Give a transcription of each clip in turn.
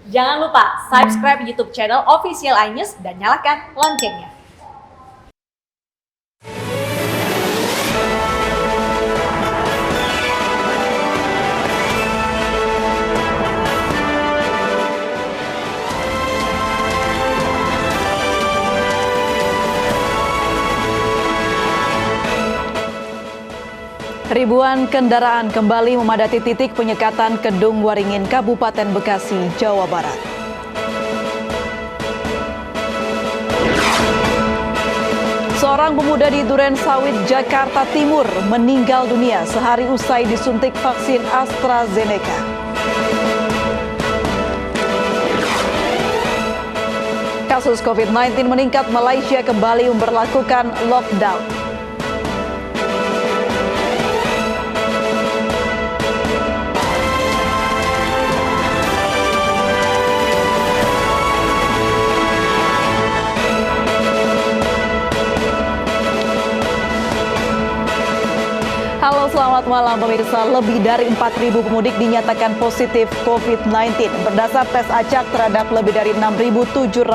Jangan lupa subscribe YouTube channel Official iNews dan nyalakan loncengnya. Ribuan kendaraan kembali memadati titik penyekatan Kedung Waringin, Kabupaten Bekasi, Jawa Barat. Seorang pemuda di Duren Sawit, Jakarta Timur meninggal dunia sehari usai disuntik vaksin AstraZeneca. Kasus COVID-19 meningkat, Malaysia kembali memberlakukan lockdown. Halo, selamat malam pemirsa. Lebih dari 4.000 pemudik dinyatakan positif COVID-19 berdasar tes acak terhadap lebih dari 6.700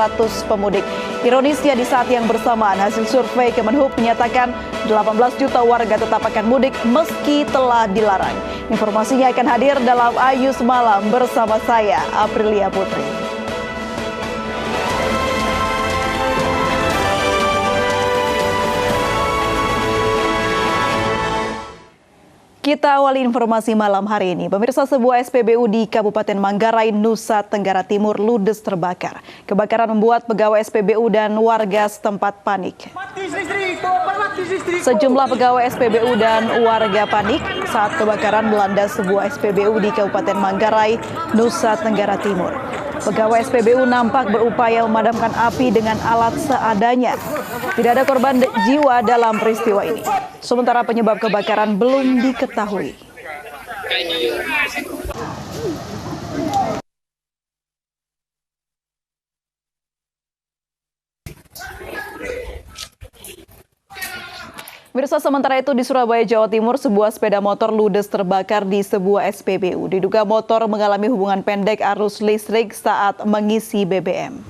pemudik. Ironisnya di saat yang bersamaan hasil survei Kemenhub menyatakan 18 juta warga tetap akan mudik meski telah dilarang. Informasinya akan hadir dalam Ayu Semalam bersama saya, Aprilia Putri. Kita awali informasi malam hari ini. Pemirsa, sebuah SPBU di Kabupaten Manggarai, Nusa Tenggara Timur ludes terbakar. Kebakaran membuat pegawai SPBU dan warga setempat panik. Sejumlah pegawai SPBU dan warga panik saat kebakaran melanda sebuah SPBU di Kabupaten Manggarai, Nusa Tenggara Timur. Pegawai SPBU nampak berupaya memadamkan api dengan alat seadanya. Tidak ada korban jiwa dalam peristiwa ini. Sementara penyebab kebakaran belum diketahui. Mirsa, sementara itu di Surabaya, Jawa Timur, sebuah sepeda motor ludes terbakar di sebuah SPBU. Diduga motor mengalami hubungan pendek arus listrik saat mengisi BBM.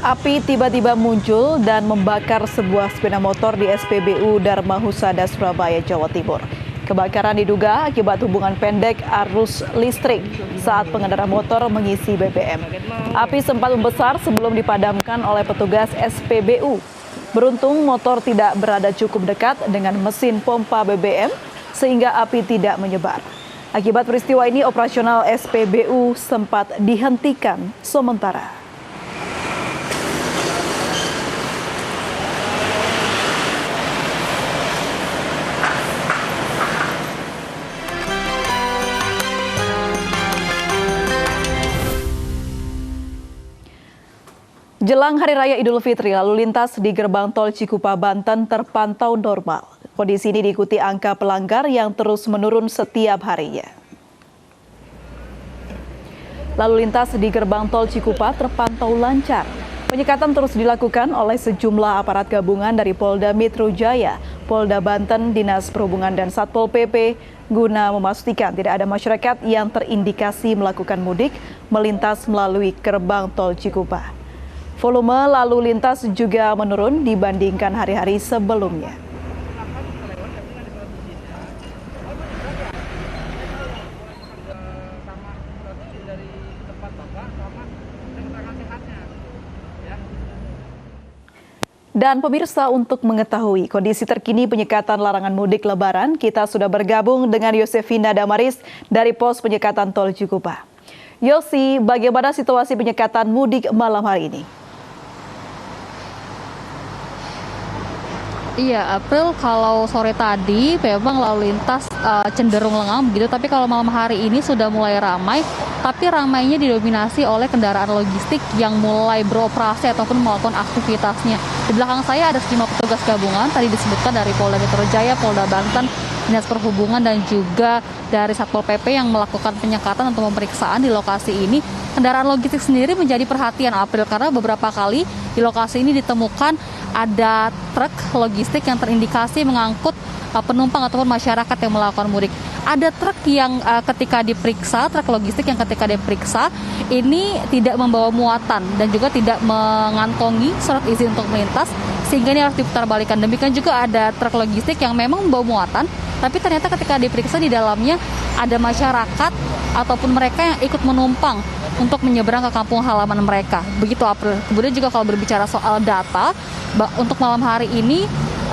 Api tiba-tiba muncul dan membakar sebuah sepeda motor di SPBU Dharma Husada, Surabaya, Jawa Timur. Kebakaran diduga akibat hubungan pendek arus listrik saat pengendara motor mengisi BBM. Api sempat membesar sebelum dipadamkan oleh petugas SPBU. Beruntung motor tidak berada cukup dekat dengan mesin pompa BBM sehingga api tidak menyebar. Akibat peristiwa ini operasional SPBU sempat dihentikan sementara. Jelang Hari Raya Idul Fitri, lalu lintas di gerbang tol Cikupa, Banten terpantau normal. Kondisi ini diikuti angka pelanggar yang terus menurun setiap harinya. Lalu lintas di gerbang tol Cikupa terpantau lancar. Penyekatan terus dilakukan oleh sejumlah aparat gabungan dari Polda Metro Jaya, Polda Banten, Dinas Perhubungan dan Satpol PP guna memastikan tidak ada masyarakat yang terindikasi melakukan mudik melintas melalui gerbang tol Cikupa. Volume lalu lintas juga menurun dibandingkan hari-hari sebelumnya. Dan pemirsa, untuk mengetahui kondisi terkini penyekatan larangan mudik Lebaran, kita sudah bergabung dengan Yosefina Damaris dari Pos Penyekatan Tol Cikupa. Yosi, bagaimana situasi penyekatan mudik malam hari ini? Iya, April, kalau sore tadi memang lalu lintas cenderung lengang begitu, tapi kalau malam hari ini sudah mulai ramai, tapi ramainya didominasi oleh kendaraan logistik yang mulai beroperasi ataupun melakukan aktivitasnya. Di belakang saya ada sejumlah petugas gabungan, tadi disebutkan dari Polda Metro Jaya, Polda Banten, Dinas Perhubungan, dan juga dari Satpol PP yang melakukan penyekatan atau pemeriksaan di lokasi ini. Kendaraan logistik sendiri menjadi perhatian April karena beberapa kali di lokasi ini ditemukan ada truk logistik yang terindikasi mengangkut penumpang ataupun masyarakat yang melakukan mudik. Ada truk yang ketika diperiksa, truk logistik yang ketika diperiksa ini tidak membawa muatan dan juga tidak mengantongi surat izin untuk melintas, sehingga ini harus diputar balikan. Demikian juga ada truk logistik yang memang membawa muatan, tapi ternyata ketika diperiksa di dalamnya ada masyarakat ataupun mereka yang ikut menumpang untuk menyeberang ke kampung halaman mereka. Begitu, April. Kemudian juga kalau berbicara soal data, untuk malam hari ini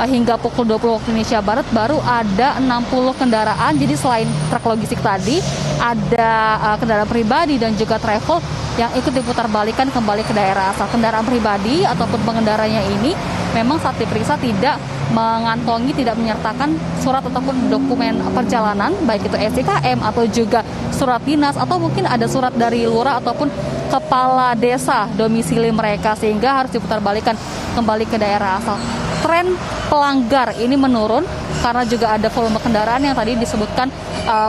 hingga pukul 20 waktu Indonesia Barat baru ada 60 kendaraan. Jadi selain truk logistik tadi, ada kendaraan pribadi dan juga travel yang ikut diputar balikan kembali ke daerah asal. Kendaraan pribadi ataupun pengendaranya ini memang saat diperiksa tidak mengantongi, tidak menyertakan surat ataupun dokumen perjalanan, baik itu SIKM atau juga surat dinas, atau mungkin ada surat dari lurah ataupun kepala desa domisili mereka, sehingga harus diputar balikan kembali ke daerah asal. Tren pelanggar ini menurun karena juga ada volume kendaraan yang tadi disebutkan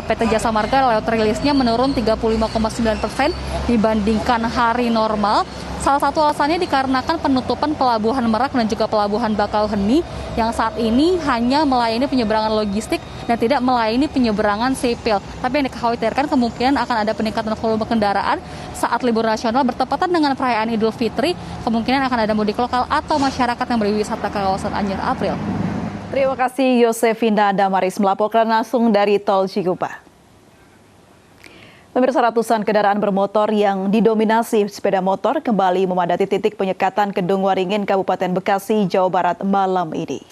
PT Jasa Marga lewat rilisnya menurun 35,9% dibandingkan hari normal. Salah satu alasannya dikarenakan penutupan Pelabuhan Merak dan juga Pelabuhan Bakauheni yang saat ini hanya melayani penyeberangan logistik dan tidak melayani penyeberangan sipil. Tapi yang dikhawatirkan kemungkinan akan ada peningkatan volume kendaraan saat libur nasional bertepatan dengan perayaan Idul Fitri. Kemungkinan akan ada mudik lokal atau masyarakat yang berwisata ke kawasan Anyer. April. Terima kasih Yosefina Damaris melaporkan langsung dari Tol Cikupa. Pemirsa, ratusan kendaraan bermotor yang didominasi sepeda motor kembali memadati titik penyekatan Kedung Waringin, Kabupaten Bekasi, Jawa Barat malam ini.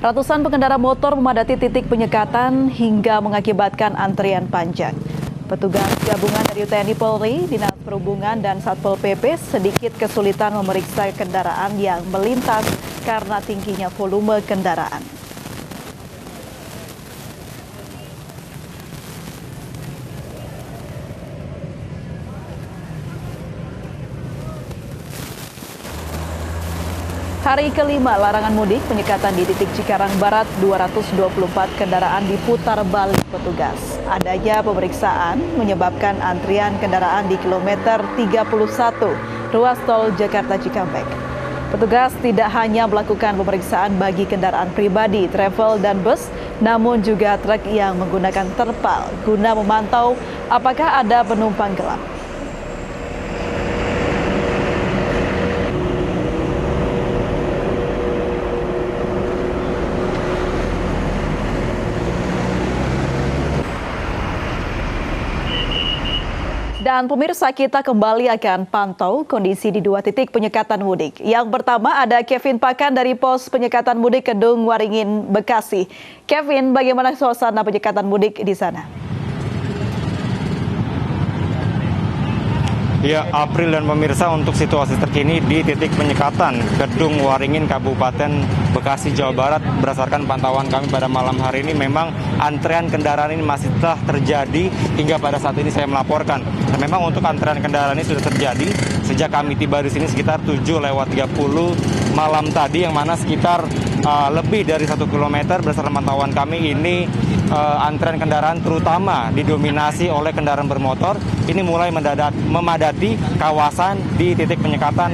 Ratusan pengendara motor memadati titik penyekatan hingga mengakibatkan antrian panjang. Petugas gabungan dari TNI Polri, Dinas Perhubungan, dan Satpol PP sedikit kesulitan memeriksa kendaraan yang melintas karena tingginya volume kendaraan. Hari kelima larangan mudik, penyekatan di titik Cikarang Barat, 224 kendaraan diputar balik petugas. Adanya pemeriksaan menyebabkan antrian kendaraan di kilometer 31 ruas tol Jakarta Cikampek. Petugas tidak hanya melakukan pemeriksaan bagi kendaraan pribadi, travel, dan bus, namun juga truk yang menggunakan terpal guna memantau apakah ada penumpang gelap. Dan pemirsa, kita kembali akan pantau kondisi di dua titik penyekatan mudik. Yang pertama ada Kevin Pakan dari Pos Penyekatan Mudik Kedung Waringin, Bekasi. Kevin, bagaimana suasana penyekatan mudik di sana? Ya, April dan pemirsa, untuk situasi terkini di titik penyekatan Kedung Waringin, Kabupaten Bekasi, Jawa Barat, berdasarkan pantauan kami pada malam hari ini, memang antrean kendaraan ini masih telah terjadi hingga pada saat ini saya melaporkan. Dan memang untuk antrean kendaraan ini sudah terjadi sejak kami tiba di sini sekitar 7:30 malam tadi, yang mana sekitar lebih dari 1 kilometer. Berdasarkan pantauan kami ini antrean kendaraan terutama didominasi oleh kendaraan bermotor ini mulai memadati kawasan di titik penyekatan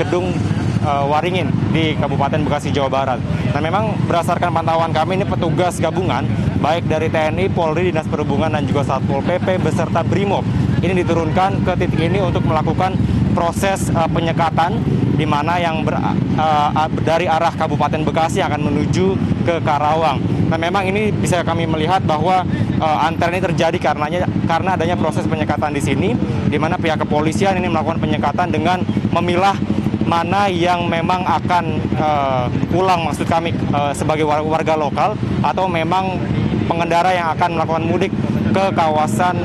Kedung Waringin di Kabupaten Bekasi, Jawa Barat. Nah, memang berdasarkan pantauan kami ini petugas gabungan baik dari TNI, Polri, Dinas Perhubungan, dan juga Satpol PP beserta Brimob ini diturunkan ke titik ini untuk melakukan proses penyekatan, di mana yang dari arah Kabupaten Bekasi akan menuju ke Karawang. Nah, memang ini bisa kami melihat bahwa antrean ini terjadi karena adanya proses penyekatan di sini, di mana pihak kepolisian ini melakukan penyekatan dengan memilah mana yang memang akan pulang, maksud kami sebagai warga lokal, atau memang pengendara yang akan melakukan mudik ke kawasan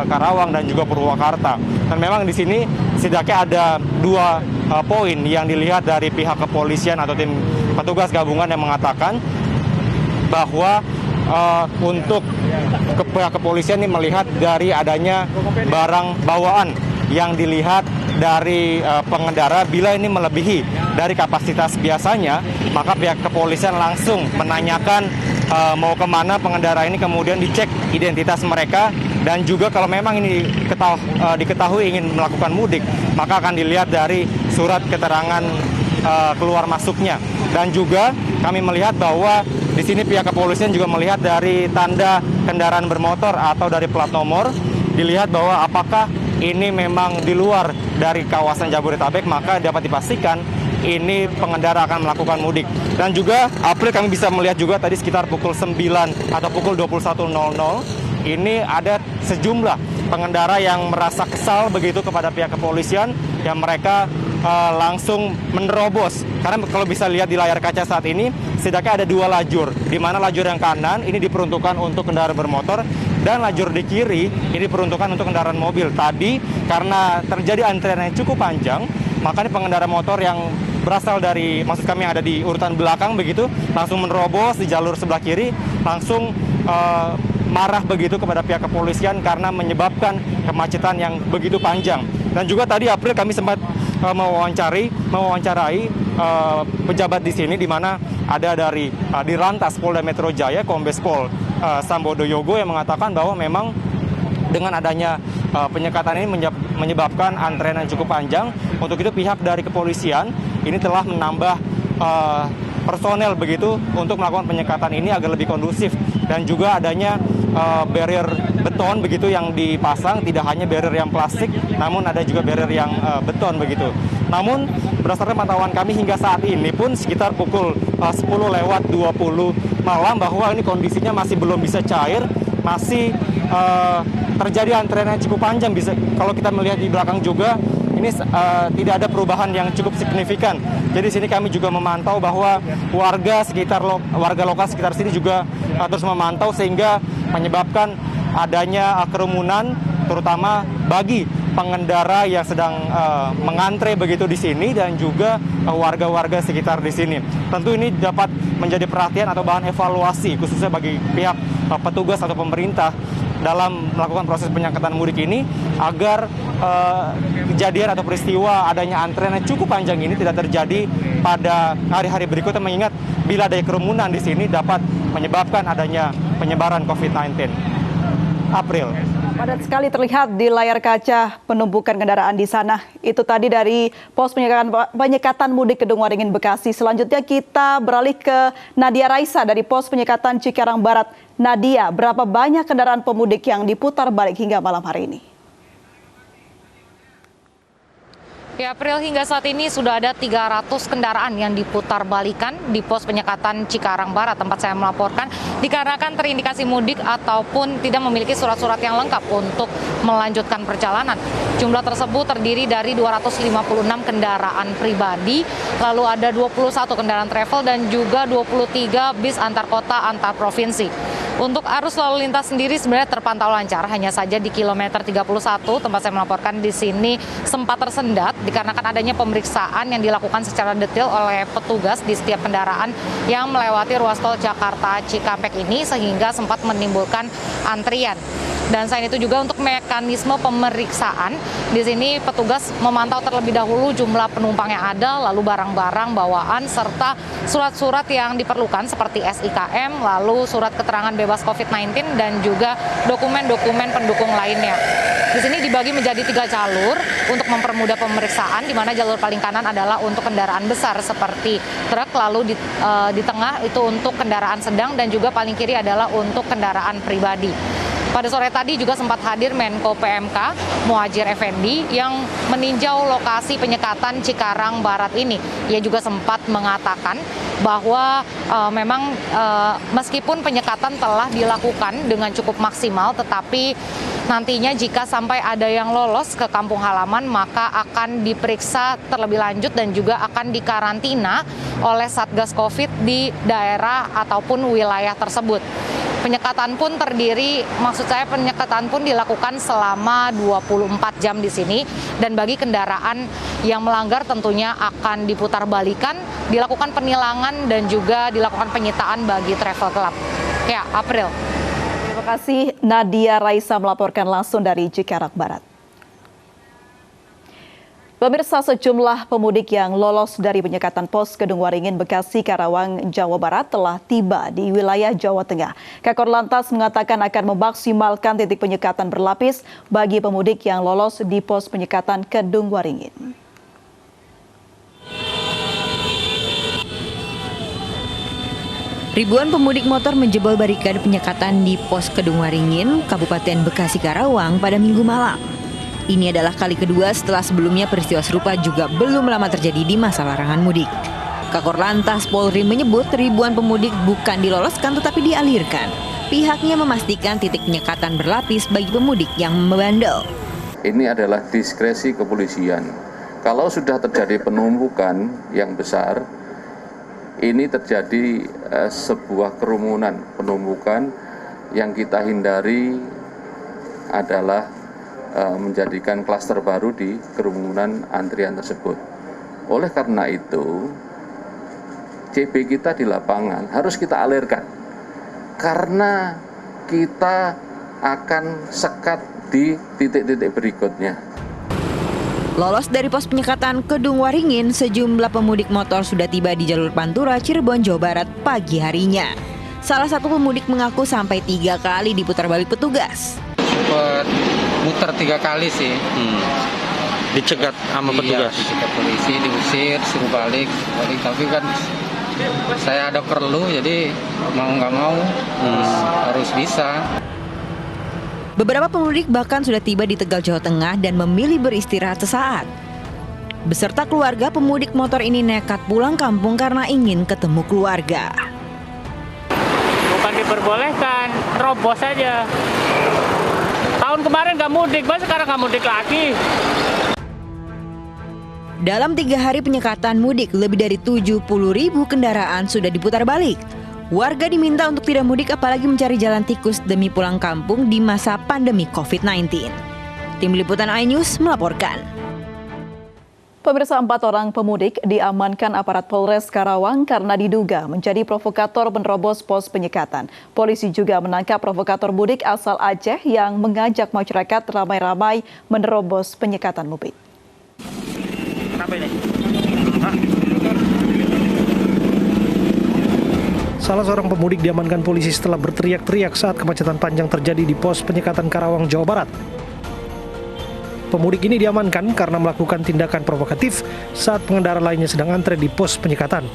Karawang dan juga Purwakarta. Dan memang di sini setidaknya ada dua poin yang dilihat dari pihak kepolisian atau tim petugas gabungan yang mengatakan bahwa untuk pihak kepolisian ini melihat dari adanya barang bawaan yang dilihat dari pengendara, bila ini melebihi dari kapasitas biasanya, maka pihak kepolisian langsung menanyakan mau kemana pengendara ini, kemudian dicek identitas mereka, dan juga kalau memang ini diketahui ingin melakukan mudik, maka akan dilihat dari surat keterangan keluar masuknya. Dan juga kami melihat bahwa di sini pihak kepolisian juga melihat dari tanda kendaraan bermotor atau dari plat nomor, dilihat bahwa apakah ini memang di luar dari kawasan Jabodetabek, maka dapat dipastikan ini pengendara akan melakukan mudik. Dan juga April kami bisa melihat juga tadi sekitar pukul 9 atau pukul 21.00 ini ada sejumlah pengendara yang merasa kesal begitu kepada pihak kepolisian yang mereka langsung menerobos. Karena kalau bisa lihat di layar kaca saat ini, setidaknya ada 2 lajur, di mana lajur yang kanan ini diperuntukkan untuk kendaraan bermotor dan lajur di kiri ini diperuntukkan untuk kendaraan mobil. Tadi karena terjadi antrian yang cukup panjang, makanya pengendara motor yang berasal dari, maksud kami yang ada di urutan belakang begitu, langsung menerobos di jalur sebelah kiri, langsung marah begitu kepada pihak kepolisian karena menyebabkan kemacetan yang begitu panjang. Dan juga tadi April kami sempat mewawancarai pejabat di sini, di mana ada dari Dirlantas Polda Metro Jaya, Kombes Pol Sambodo Yogo, yang mengatakan bahwa memang dengan adanya penyekatan ini menyebabkan antrean yang cukup panjang. Untuk itu pihak dari kepolisian ini telah menambah personel begitu untuk melakukan penyekatan ini agar lebih kondusif, dan juga adanya barrier beton begitu yang dipasang, tidak hanya barrier yang plastik, namun ada juga barrier yang beton begitu. Namun berdasarkan pantauan kami hingga saat ini pun sekitar pukul 10:20 malam bahwa ini kondisinya masih belum bisa cair, masih terjadi antrean yang cukup panjang. Kalau kita melihat di belakang juga ini tidak ada perubahan yang cukup signifikan. Jadi sini kami juga memantau bahwa warga lokal sekitar sini juga terus memantau, sehingga menyebabkan adanya kerumunan terutama bagi pengendara yang sedang mengantre begitu di sini, dan juga warga-warga sekitar di sini. Tentu ini dapat menjadi perhatian atau bahan evaluasi khususnya bagi pihak petugas atau pemerintah dalam melakukan proses penyekatan mudik ini, agar kejadian atau peristiwa adanya antrean yang cukup panjang ini tidak terjadi pada hari-hari berikutnya, mengingat bila ada kerumunan di sini dapat menyebabkan adanya penyebaran COVID-19. April. Padat sekali terlihat di layar kaca penumpukan kendaraan di sana. Itu tadi dari pos penyekatan mudik Kedung Waringin, Bekasi. Selanjutnya kita beralih ke Nadia Raisa dari pos penyekatan Cikarang Barat. Nadia, berapa banyak kendaraan pemudik yang diputar balik hingga malam hari ini? Ya, April, hingga saat ini sudah ada 300 kendaraan yang diputar balikan di pos penyekatan Cikarang Barat, tempat saya melaporkan, dikarenakan terindikasi mudik ataupun tidak memiliki surat-surat yang lengkap untuk melanjutkan perjalanan. Jumlah tersebut terdiri dari 256 kendaraan pribadi, lalu ada 21 kendaraan travel dan juga 23 bis antar kota antar provinsi. Untuk arus lalu lintas sendiri sebenarnya terpantau lancar, hanya saja di kilometer 31 tempat saya melaporkan di sini sempat tersendat dikarenakan adanya pemeriksaan yang dilakukan secara detail oleh petugas di setiap kendaraan yang melewati ruas tol Jakarta Cikampek ini, sehingga sempat menimbulkan antrian. Dan selain itu juga untuk mekanisme pemeriksaan, di sini petugas memantau terlebih dahulu jumlah penumpang yang ada, lalu barang-barang bawaan, serta surat-surat yang diperlukan seperti SIKM, lalu surat keterangan bebas COVID-19, dan juga dokumen-dokumen pendukung lainnya. Di sini dibagi menjadi 3 jalur untuk mempermudah pemeriksaan, di mana jalur paling kanan adalah untuk kendaraan besar seperti truk, lalu di tengah itu untuk kendaraan sedang, dan juga paling kiri adalah untuk kendaraan pribadi. Pada sore tadi juga sempat hadir Menko PMK Muhadjir Effendi yang meninjau lokasi penyekatan Cikarang Barat ini. Ia juga sempat mengatakan bahwa memang meskipun penyekatan telah dilakukan dengan cukup maksimal, tetapi nantinya jika sampai ada yang lolos ke kampung halaman, maka akan diperiksa terlebih lanjut dan juga akan dikarantina oleh Satgas Covid di daerah ataupun wilayah tersebut. Penyekatan pun penyekatan pun dilakukan selama 24 jam di sini, dan bagi kendaraan yang melanggar tentunya akan diputar balikan, dilakukan penilangan, dan juga dilakukan penyitaan bagi travel club. Ya, April. Terima kasih Nadia Raisa melaporkan langsung dari Cikarang Barat. Pemirsa, sejumlah pemudik yang lolos dari penyekatan pos Kedung Waringin, Bekasi, Karawang, Jawa Barat telah tiba di wilayah Jawa Tengah. Kakor Lantas mengatakan akan memaksimalkan titik penyekatan berlapis bagi pemudik yang lolos di pos penyekatan Kedung Waringin. Ribuan pemudik motor menjebol barikade penyekatan di pos Kedung Waringin, Kabupaten Bekasi Karawang pada Minggu malam. Ini adalah kali kedua setelah sebelumnya peristiwa serupa juga belum lama terjadi di masa larangan mudik. Kakor Lantas Polri menyebut ribuan pemudik bukan diloloskan tetapi dialirkan. Pihaknya memastikan titik penyekatan berlapis bagi pemudik yang membandel. Ini adalah diskresi kepolisian. Kalau sudah terjadi penumpukan yang besar, ini terjadi sebuah kerumunan penumpukan yang kita hindari adalah menjadikan klaster baru di kerumunan antrian tersebut. Oleh karena itu, CB kita di lapangan harus kita alirkan karena kita akan sekat di titik-titik berikutnya. Lolos dari pos penyekatan Kedung Waringin, sejumlah pemudik motor sudah tiba di jalur Pantura, Cirebon, Jawa Barat pagi harinya. Salah satu pemudik mengaku sampai 3 kali diputar balik petugas. Sempat muter 3 kali sih. Dicegat sama petugas? Iya, dicegat polisi, diusir, suruh balik. Tapi kan saya ada perlu, jadi mau nggak mau harus bisa. Beberapa pemudik bahkan sudah tiba di Tegal, Jawa Tengah dan memilih beristirahat sesaat. Beserta keluarga, pemudik motor ini nekat pulang kampung karena ingin ketemu keluarga. Bukan diperbolehkan, terobos saja. Tahun kemarin nggak mudik, masa sekarang nggak mudik lagi. Dalam 3 hari penyekatan mudik, lebih dari 70.000 kendaraan sudah diputar balik. Warga diminta untuk tidak mudik apalagi mencari jalan tikus demi pulang kampung di masa pandemi COVID-19. Tim Liputan iNews melaporkan. Pemirsa, 4 orang pemudik diamankan aparat Polres Karawang karena diduga menjadi provokator menerobos pos penyekatan. Polisi juga menangkap provokator mudik asal Aceh yang mengajak masyarakat ramai-ramai menerobos penyekatan mudik. Kenapa ini? Salah seorang pemudik diamankan polisi setelah berteriak-teriak saat kemacetan panjang terjadi di pos penyekatan Karawang, Jawa Barat. Pemudik ini diamankan karena melakukan tindakan provokatif saat pengendara lainnya sedang antre di pos penyekatan.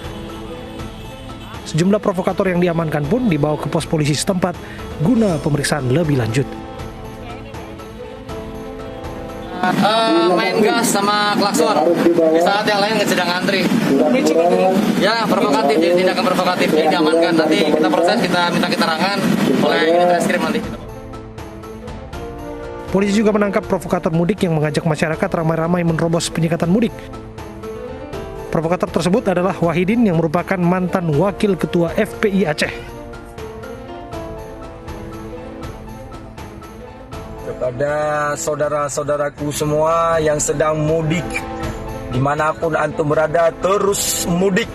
Sejumlah provokator yang diamankan pun dibawa ke pos polisi setempat guna pemeriksaan lebih lanjut. Main gas sama klakson di saat yang lain sedang antri. Ya, provokatif, jadi tindakan provokatif, jadi diamankan. Nanti kita proses, kita minta keterangan oleh unit reskrim nanti. Polisi juga menangkap provokator mudik yang mengajak masyarakat ramai-ramai menerobos penyekatan mudik. Provokator tersebut adalah Wahidin yang merupakan mantan wakil ketua FPI Aceh. Kepada saudara-saudaraku semua yang sedang mudik, dimanapun antum berada, terus mudik.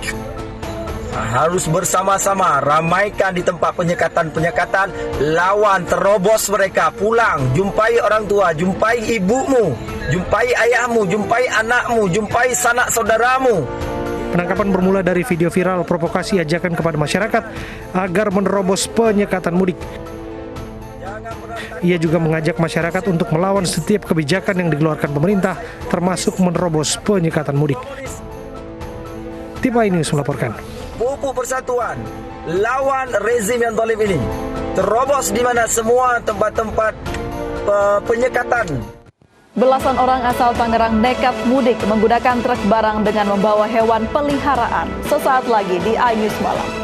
Harus bersama-sama ramaikan di tempat penyekatan, lawan, terobos mereka, pulang, jumpai orang tua, jumpai ibumu, jumpai ayahmu, jumpai anakmu, jumpai sanak saudaramu. Penangkapan bermula dari video viral provokasi ajakan kepada masyarakat agar menerobos penyekatan mudik. Ia juga mengajak masyarakat untuk melawan setiap kebijakan yang dikeluarkan pemerintah, termasuk menerobos penyekatan mudik. Tim iNews melaporkan. Pupuk persatuan, lawan rezim yang zalim ini. Terobos di mana semua tempat-tempat penyekatan. Belasan orang asal Tangerang nekat mudik menggunakan truk barang dengan membawa hewan peliharaan. Sesaat lagi di iNews Malam.